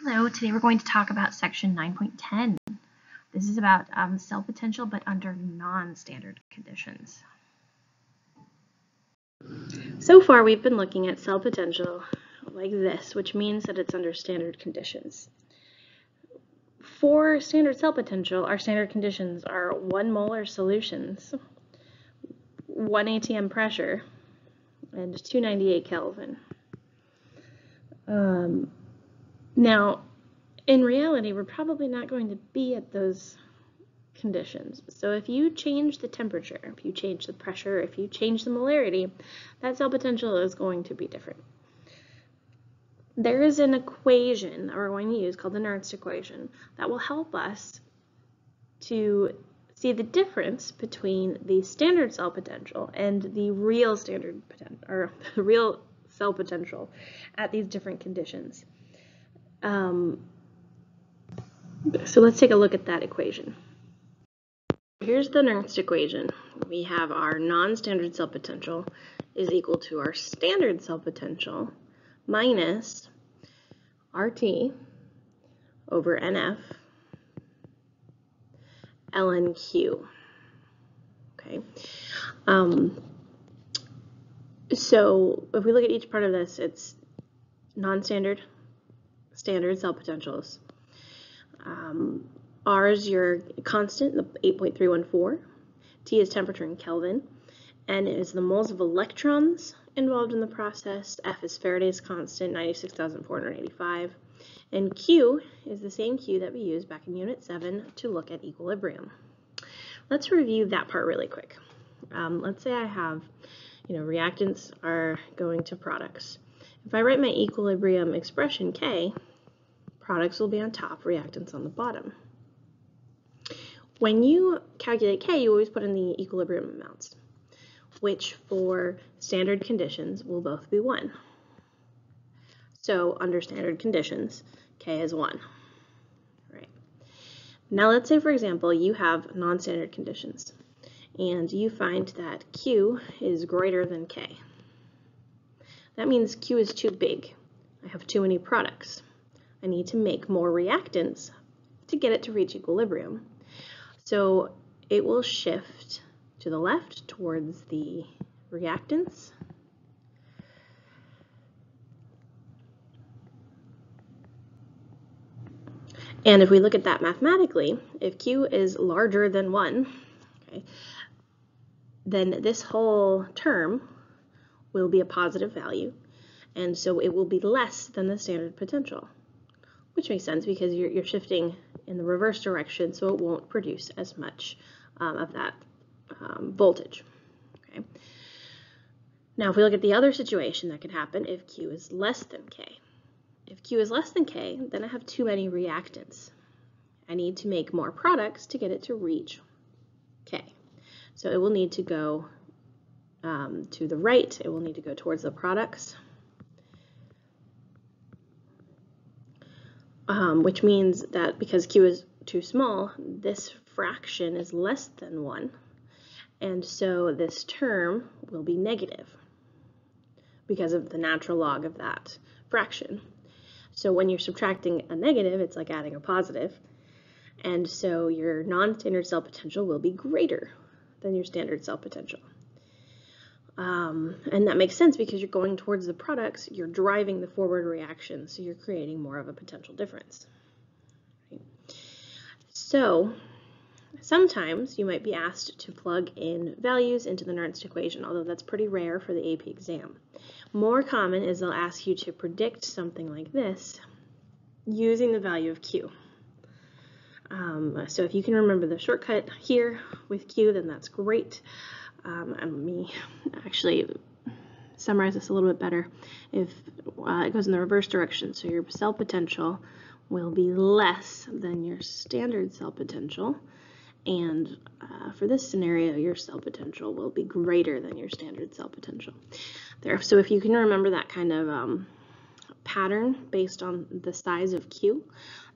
Hello, today we're going to talk about section 9.10. This is about cell potential, but under non-standard conditions. So far we've been looking at cell potential like this, which means that it's under standard conditions. For standard cell potential, our standard conditions are 1 molar solutions, 1 atm pressure, and 298 Kelvin. Now, in reality, we're probably not going to be at those conditions. So if you change the temperature, if you change the pressure, if you change the molarity, that cell potential is going to be different. There is an equation that we're going to use called the Nernst equation that will help us to see the difference between the standard cell potential and the real standard potential, or the real cell potential at these different conditions. So let's take a look at that equation. Here's the Nernst equation. We have our non-standard cell potential is equal to our standard cell potential minus RT over NF ln Q. Okay. So if we look at each part of this, it's non-standard, standard cell potentials. R is your constant, the 8.314. T is temperature in Kelvin. N is the moles of electrons involved in the process. F is Faraday's constant, 96,485. And Q is the same Q that we used back in Unit 7 to look at equilibrium. Let's review that part really quick. Let's say I have, reactants are going to products. If I write my equilibrium expression K, products will be on top, reactants on the bottom. When you calculate K, you always put in the equilibrium amounts, which for standard conditions will both be 1. So under standard conditions, K is 1. Right. Now let's say, for example, you have non-standard conditions, and you find that Q is greater than K. That means Q is too big. I have too many products. I need to make more reactants to get it to reach equilibrium. So it will shift to the left towards the reactants. And if we look at that mathematically, if Q is larger than 1, okay, then this whole term will be a positive value, and so it will be less than the standard potential, which makes sense because you're shifting in the reverse direction, so it won't produce as much of that voltage. Okay. Now, if we look at the other situation that could happen if Q is less than K. If Q is less than K, then I have too many reactants. I need to make more products to get it to reach K. So it will need to go to the right. It will need to go towards the products. Which means that because Q is too small, this fraction is less than 1, and so this term will be negative because of the natural log of that fraction. So when you're subtracting a negative, it's like adding a positive, and so your non-standard cell potential will be greater than your standard cell potential. And that makes sense because you're going towards the products, you're driving the forward reaction, so you're creating more of a potential difference. Right? So sometimes you might be asked to plug in values into the Nernst equation, although that's pretty rare for the AP exam. More common is they'll ask you to predict something like this using the value of Q. So if you can remember the shortcut here with Q, then that's great. Let me actually summarize this a little bit better. If it goes in the reverse direction, so your cell potential will be less than your standard cell potential, and for this scenario, your cell potential will be greater than your standard cell potential. There. So if you can remember that kind of pattern based on the size of Q,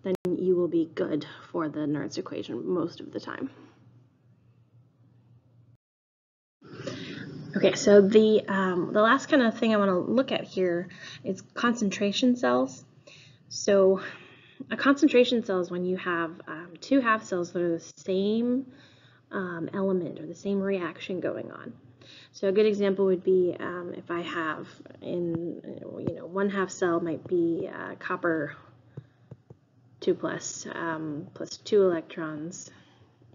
then you will be good for the Nernst equation most of the time. Okay, so the last kind of thing I want to look at here is concentration cells. So A concentration cell is when you have two half cells that are the same element or the same reaction going on. So a good example would be if I have one half cell might be copper 2 plus 2 electrons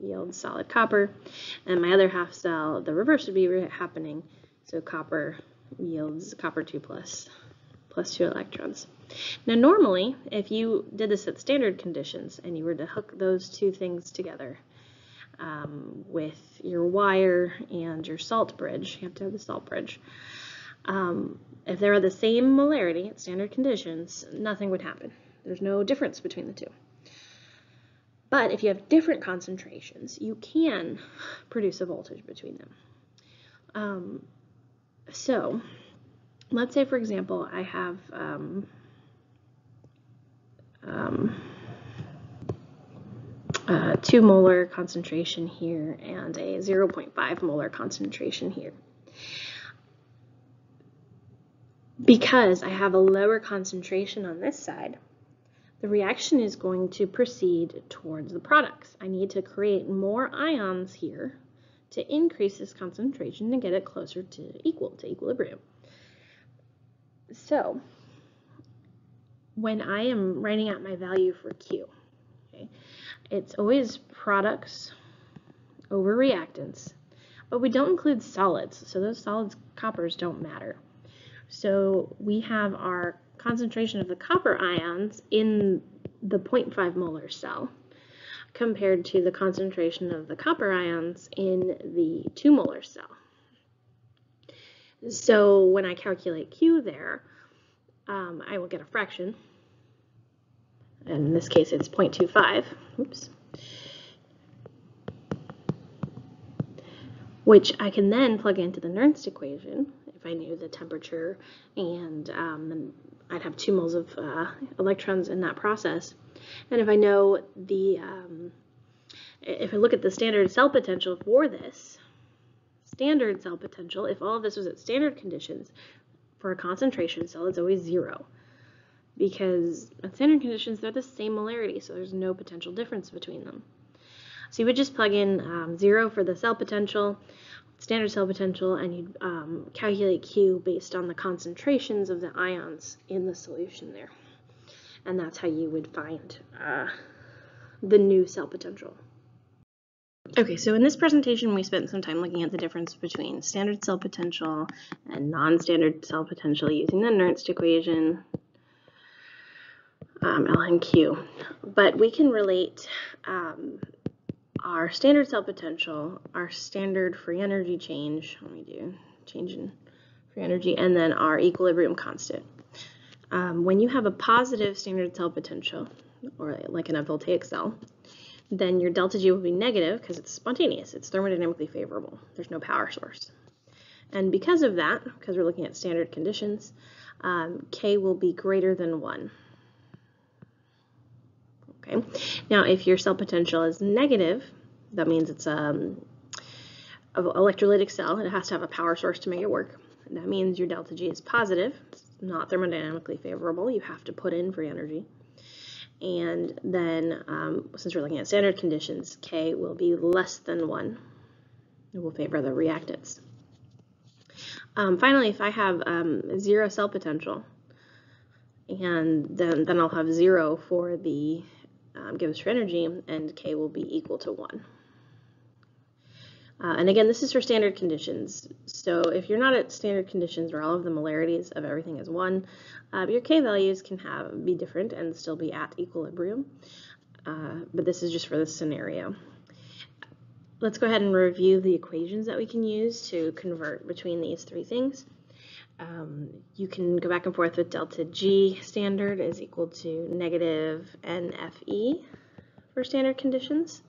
yields solid copper, and my other half cell, the reverse would be happening. So copper yields copper 2 plus 2 electrons. Now normally, if you did this at standard conditions and you were to hook those two things together with your wire and your salt bridge, you have to have the salt bridge, if they were the same molarity at standard conditions, nothing would happen. There's no difference between the two. But if you have different concentrations, you can produce a voltage between them. So let's say, for example, I have 2 molar concentration here and a 0.5 molar concentration here. Because I have a lower concentration on this side, the reaction is going to proceed towards the products. I need to create more ions here to increase this concentration to get it closer to equilibrium. So when I am writing out my value for Q, okay, it's always products over reactants, but we don't include solids, so those solids, coppers, don't matter. So we have our concentration of the copper ions in the 0.5 molar cell compared to the concentration of the copper ions in the 2 molar cell. So when I calculate Q there, I will get a fraction, and in this case it's 0.25, oops, which I can then plug into the Nernst equation if I knew the temperature, and then I'd have 2 moles of electrons in that process. And if I know the, if I look at the standard cell potential for this, standard cell potential, if all of this was at standard conditions, for a concentration cell, it's always 0. Because at standard conditions, they're the same molarity, so there's no potential difference between them. So you would just plug in 0 for the cell potential, standard cell potential, and you'd calculate Q based on the concentrations of the ions in the solution there. And that's how you would find the new cell potential. Okay, so in this presentation, we spent some time looking at the difference between standard cell potential and non-standard cell potential using the Nernst equation, L and Q. But we can relate our standard cell potential, our standard free energy change, let me do change in free energy, and then our equilibrium constant. When you have a positive standard cell potential, or like in a voltaic cell, then your delta G will be negative because it's spontaneous. It's thermodynamically favorable. There's no power source. And because of that, because we're looking at standard conditions, K will be greater than 1. Okay. Now, if your cell potential is negative, that means it's an electrolytic cell, and it has to have a power source to make it work. And that means your delta G is positive. It's not thermodynamically favorable. You have to put in free energy. And then, since we're looking at standard conditions, K will be less than 1. It will favor the reactants. Finally, if I have 0 cell potential, and then I'll have 0 for the gives free energy, and K will be equal to 1. And again, this is for standard conditions. So if you're not at standard conditions where all of the molarities of everything is 1, your K values can be different and still be at equilibrium. But this is just for this scenario. Let's go ahead and review the equations that we can use to convert between these 3 things. You can go back and forth with delta G standard is equal to negative NFE for standard conditions.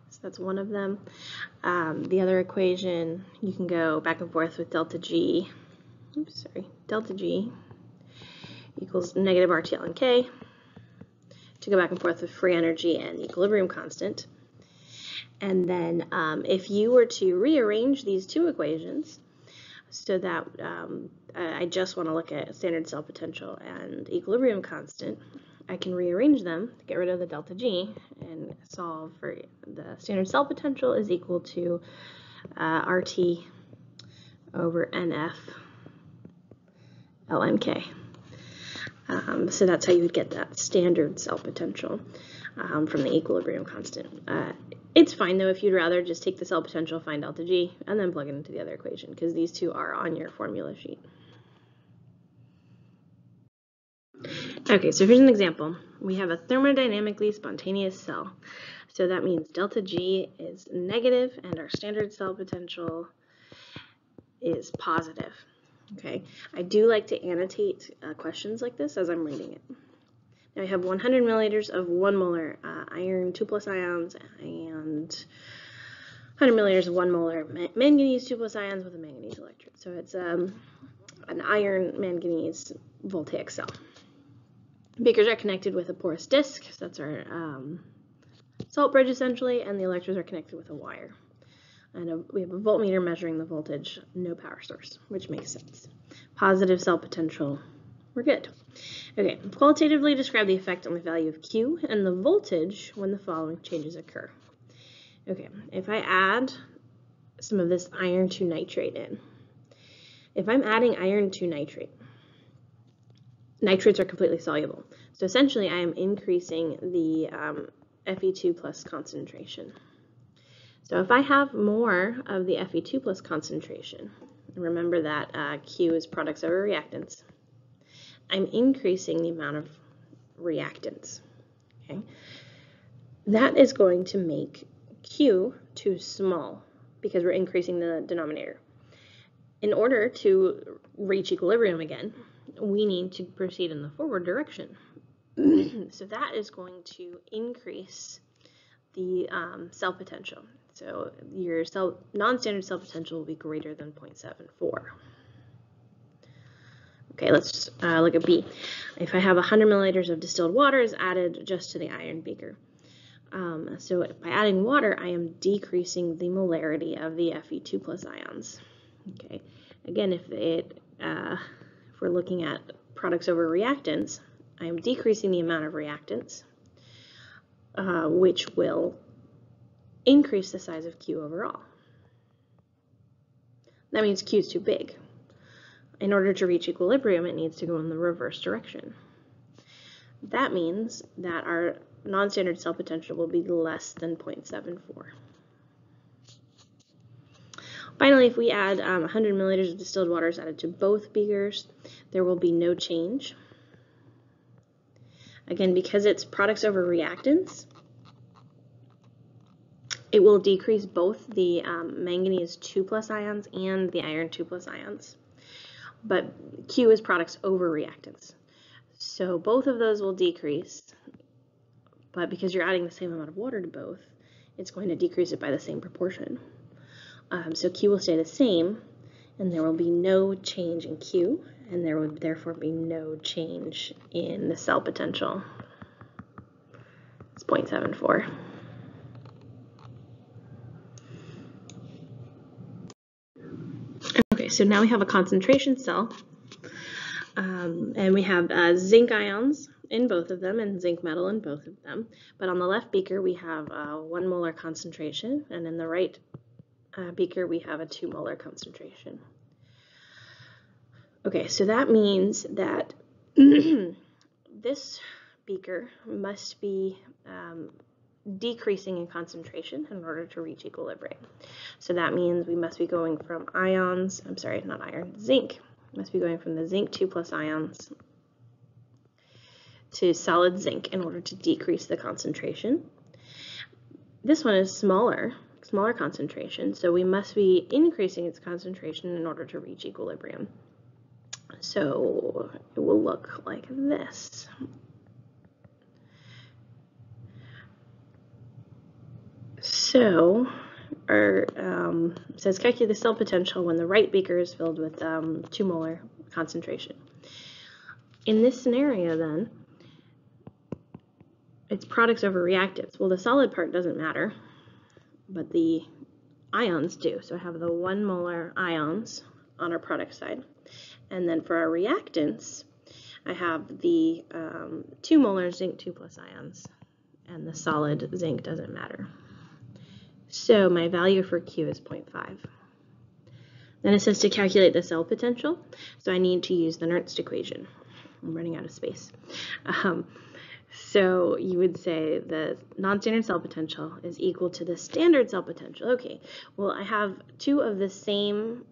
So that's one of them. The other equation, you can go back and forth with delta G equals negative RTL and K to go back and forth with free energy and equilibrium constant. And then if you were to rearrange these 2 equations so that I just want to look at standard cell potential and equilibrium constant, I can rearrange them to get rid of the delta G and solve for the standard cell potential is equal to RT over NF lnk. So that's how you would get that standard cell potential from the equilibrium constant. It's fine though if you'd rather just take the cell potential, find delta G, and then plug it into the other equation, because these two are on your formula sheet. Okay, so here's an example. We have a thermodynamically spontaneous cell. So that means delta G is negative and our standard cell potential is positive. Okay, I do like to annotate questions like this as I'm reading it. Now we have 100 milliliters of 1 molar iron 2+ ions and 100 milliliters of 1 molar manganese 2+ ions with a manganese electrode. So it's an iron manganese voltaic cell. Beakers are connected with a porous disc, so that's our salt bridge essentially, and the electrodes are connected with a wire. And we have a voltmeter measuring the voltage, no power source, which makes sense. Positive cell potential, we're good. Okay, qualitatively describe the effect on the value of Q and the voltage when the following changes occur. Okay, if I add some of this iron 2 nitrate in, if I'm adding iron 2 nitrate, nitrates are completely soluble. So essentially I am increasing the Fe2 plus concentration. So if I have more of the Fe2 plus concentration, remember that Q is products over reactants, I'm increasing the amount of reactants. Okay? That is going to make Q too small because we're increasing the denominator. In order to reach equilibrium again, we need to proceed in the forward direction. So that is going to increase the cell potential. So your non-standard cell potential will be greater than 0.74. Okay, let's look at B. If I have 100 milliliters of distilled water is added just to the iron beaker. So by adding water, I am decreasing the molarity of the Fe2 plus ions. Okay, again, if we're looking at products over reactants, I am decreasing the amount of reactants, which will increase the size of Q overall. That means Q is too big. In order to reach equilibrium, it needs to go in the reverse direction. That means that our non-standard cell potential will be less than 0.74. Finally, if we add 100 milliliters of distilled water is added to both beakers, there will be no change. Again, because it's products over reactants, it will decrease both the manganese 2+ ions and the iron 2+ ions. But Q is products over reactants. So both of those will decrease, but because you're adding the same amount of water to both, it's going to decrease it by the same proportion. So Q will stay the same, and there will be no change in Q, and there will therefore be no change in the cell potential. It's 0.74. Okay, so now we have a concentration cell, and we have zinc ions in both of them and zinc metal in both of them. But on the left beaker, we have 1 molar concentration, and in the right beaker, we have a 2 molar concentration. Okay, so that means that this beaker must be decreasing in concentration in order to reach equilibrium. So that means we must be going from ions, I'm sorry, not iron, zinc. Must be going from the zinc 2+ ions to solid zinc in order to decrease the concentration. This one is smaller concentration, so we must be increasing its concentration in order to reach equilibrium. So it will look like this. So it says calculate the cell potential when the right beaker is filled with 2 molar concentration. In this scenario then, it's products over reactants. Well, the solid part doesn't matter, but the ions do. So I have the 1 molar ions on our product side. And then for our reactants, I have the 2 molar zinc 2 plus ions, and the solid zinc doesn't matter. So my value for Q is 0.5. Then it says to calculate the cell potential, so I need to use the Nernst equation. I'm running out of space. So you would say the non-standard cell potential is equal to the standard cell potential. Okay, well I have 2 of the same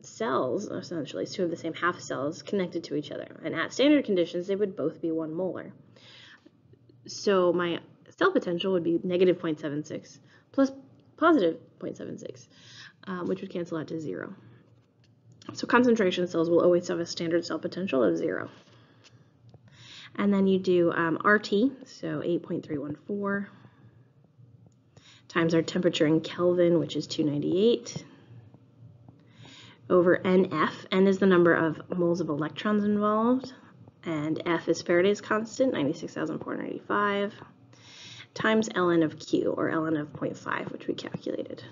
cells, essentially 2 of the same half cells connected to each other, and at standard conditions they would both be 1 molar. So my cell potential would be negative 0.76 plus positive 0.76, which would cancel out to 0. So concentration cells will always have a standard cell potential of 0. And then you do RT, so 8.314, times our temperature in Kelvin, which is 298, over NF. N is the number of moles of electrons involved, and F is Faraday's constant, 96,485, times ln of Q, or ln of 0.5, which we calculated.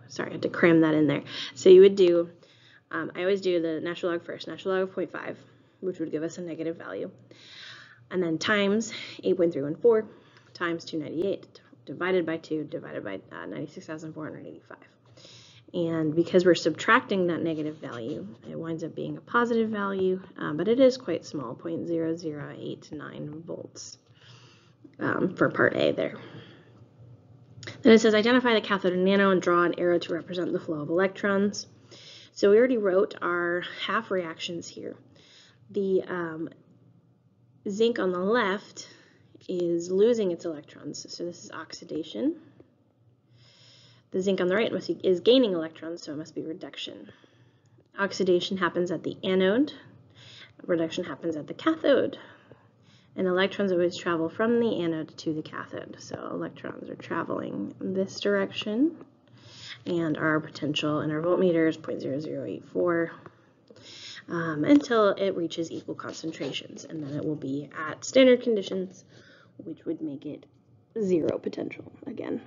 Sorry, I had to cram that in there. So you would do, I always do the natural log first, natural log of 0.5, which would give us a negative value, and then times 8.314 times 298 divided by 2 divided by 96,485. And because we're subtracting that negative value, it winds up being a positive value, but it is quite small, 0.0089 volts for part A there. Then it says identify the cathode and nano and draw an arrow to represent the flow of electrons. So we already wrote our half reactions here. The zinc on the left is losing its electrons, so this is oxidation. The zinc on the right is gaining electrons, so it must be reduction. Oxidation happens at the anode, reduction happens at the cathode, and electrons always travel from the anode to the cathode, so electrons are traveling in this direction, and our potential in our voltmeter is 0.0084. Until it reaches equal concentrations, and then it will be at standard conditions, which would make it 0 potential again.